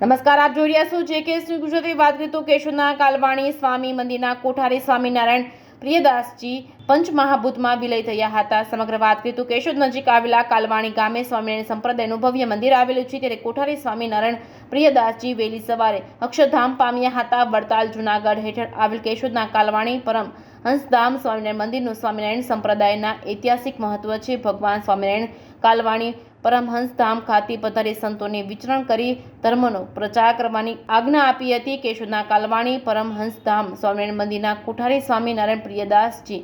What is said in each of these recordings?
નમસ્કાર, આપ જોઈ રહ્યા છો JK ન્યૂઝ ગુજરાતી। વાત કરીએ તો કેશોદના કાલવાણી સ્વામી મંદિરના કોઠારી સ્વામિનારાયણ પ્રિયદાસજી પંચમહાભૂતમાં વિલય થયા હતા। સમગ્ર વાત કરીએ તો કેશોદ નજીક આવેલા કાલવાણી ગામે સ્વામિનારાયણ સંપ્રદાયનું ભવ્ય મંદિર આવેલું છે, ત્યારે કોઠારી સ્વામિનારાયણ પ્રિયદાસજી વહેલી સવારે અક્ષરધામ પામ્યા હતા। વડતાલ જૂનાગઢ હેઠળ આવેલ કેશોદના કાલવાણી પરમ હંસધામ સ્વામિનારાયણ મંદિરનું સ્વામિનારાયણ સંપ્રદાયના ઐતિહાસિક મહત્વ છે। ભગવાન સ્વામિનારાયણ કાલવાણી પરમહંસધામ ખાતે પધારી સંતોને વિચરણ કરી ધર્મનો પ્રચાર કરવાની આજ્ઞા આપી હતી। કેશોદના કાલવાણી પરમહંસધામ સ્વામિનારાયણ મંદિરના કોઠારી સ્વામિનારાયણ પ્રિયદાસજી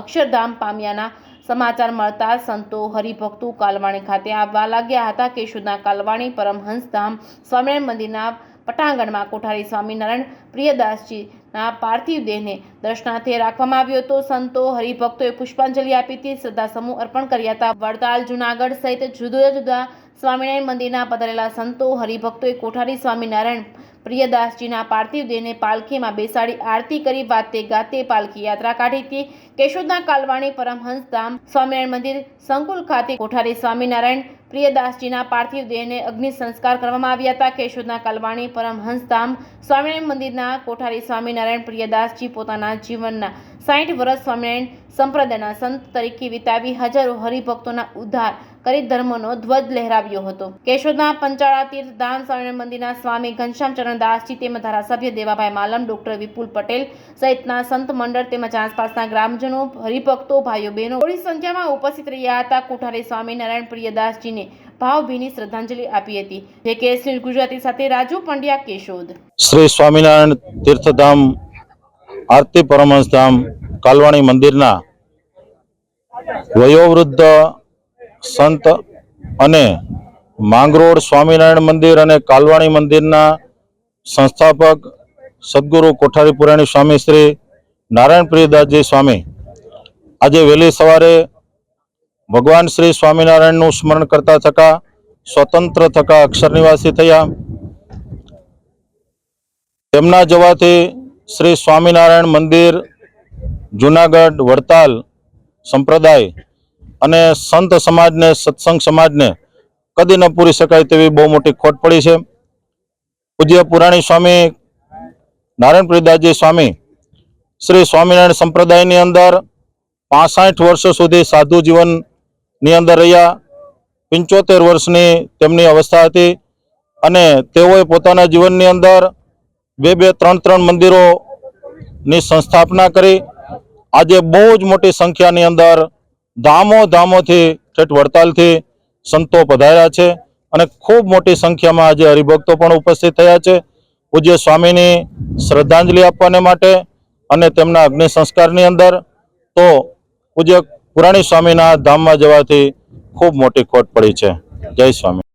અક્ષરધામ પામ્યાના સમાચાર મળતા સંતો હરિભક્તો કાલવાણી ખાતે આવવા લાગ્યા હતા। કેશોદના કાલવાણી પરમહંસધામ સ્વામિનારાયણ મંદિરના પટાંગણમાં કોઠારી સ્વામિનારાયણ પ્રિયદાસજીના પાર્થિવ દેહને દર્શનાર્થે રાખવામાં આવ્યો હતો। સંતો હરિભક્તોએ પુષ્પાંજલિ આપી હતી, શ્રદ્ધા સમૂહ અર્પણ કર્યા હતા। વડતાલ જૂનાગઢ સહિત જુદા જુદા સ્વામિનારાયણ મંદિરના પધારેલા સંતો હરિભક્તોએ કોઠારી સ્વામિનારાયણ પ્રિયદાસજીના પાર્થિવ દેહને પાલખીમાં બેસાડી આરતી કરી વાતે ગાતે પાલખી યાત્રા કાઢી હતી। કેશોદના કાલવાણી પરમહંસધામ સ્વામિનારાયણ મંદિર સંકુલ ખાતે કોઠારી સ્વામિનારાયણ પ્રિયદાસજીના પાર્થિવ દેહને અગ્નિ સંસ્કાર કરવામાં આવ્યા હતા। કેશોદના કાલવાણી પરમહંસધામ સ્વામિનારાયણ મંદિરના કોઠારી સ્વામિનારાયણ પ્રિયદાસજી પોતાના જીવનના 60 વર્ષ સ્વામિનારાયણ સંપ્રદાયના સંત તરીકે વિતાવી હજારો હરિભક્તોના ઉદ્ધાર કરી ધર્મનો ધ્વજ લહેરાવ્યો હતો। કેશોદના પંચાળા તીર્થધામ સ્વામિનારાયણ મંદિરના સ્વામી ઘનશ્યામ ચરણદાસજી તેમજ ધારાસભ્ય દેવાભાઈ માલમ, ડોક્ટર વિપુલ પટેલ સહિતના સંત મંડળ તેમજ આસપાસના ગ્રામજનો, હરિભક્તો, ભાઈઓ બહેનો મોટી સંખ્યામાં ઉપસ્થિત રહ્યા હતા। કોઠારી સ્વામિનારાયણ પ્રિયદાસજીને ભાવભીની શ્રદ્ધાંજલિ આપી હતી। JK ન્યૂઝ ગુજરાતી સાથે રાજુ પંડ્યા, કેશોદ। શ્રી સ્વામિનારાયણ તીર્થધામ આરતી પરમહંસધામ કાલવાણી મંદિરના વયોવૃદ્ધ સંત અને માંગરોળ સ્વામિનારાયણ મંદિર અને કાલવાણી મંદિરના સંસ્થાપક સદગુરુ કોઠારી પુરાણી સ્વામી શ્રી નારાયણ પ્રિયદાસજી સ્વામી આજે વહેલી સવારે ભગવાન શ્રી સ્વામિનારાયણનું સ્મરણ કરતા થકા સ્વતંત્ર થકા અક્ષર નિવાસી થયા। તેમના જવાથી શ્રી સ્વામિનારાયણ મંદિર, જૂનાગઢ, વડતાલ સંપ્રદાય અને સંત સમાજને, સત્સંગ સમાજને કદી ન પૂરી શકાય તેવી બહુ મોટી ખોટ પડી છે। પૂજ્ય પુરાણી સ્વામી નારાયણ પ્રિયદાસજી સ્વામી શ્રી સ્વામિનારાયણ સંપ્રદાયની અંદર 65 વર્ષો સુધી સાધુ જીવનની અંદર રહ્યા। 75 વર્ષની તેમની અવસ્થા હતી અને તેઓએ પોતાના જીવનની અંદર 2-3 મંદિરોની સંસ્થાપના કરી। આજે બહુ જ મોટી સંખ્યાની અંદર ધામોથી ઠેઠ વડતાલથી સંતો પધાર્યા છે અને ખૂબ મોટી સંખ્યામાં આજે હરિભક્તો પણ ઉપસ્થિત થયા છે પૂજ્ય સ્વામીની શ્રદ્ધાંજલિ આપવાને માટે અને તેમના અગ્નિ સંસ્કારની અંદર। તો પૂજ્ય પુરાણી સ્વામીના ધામમાં જવાથી ખૂબ મોટી ખોટ પડી છે। જય સ્વામી।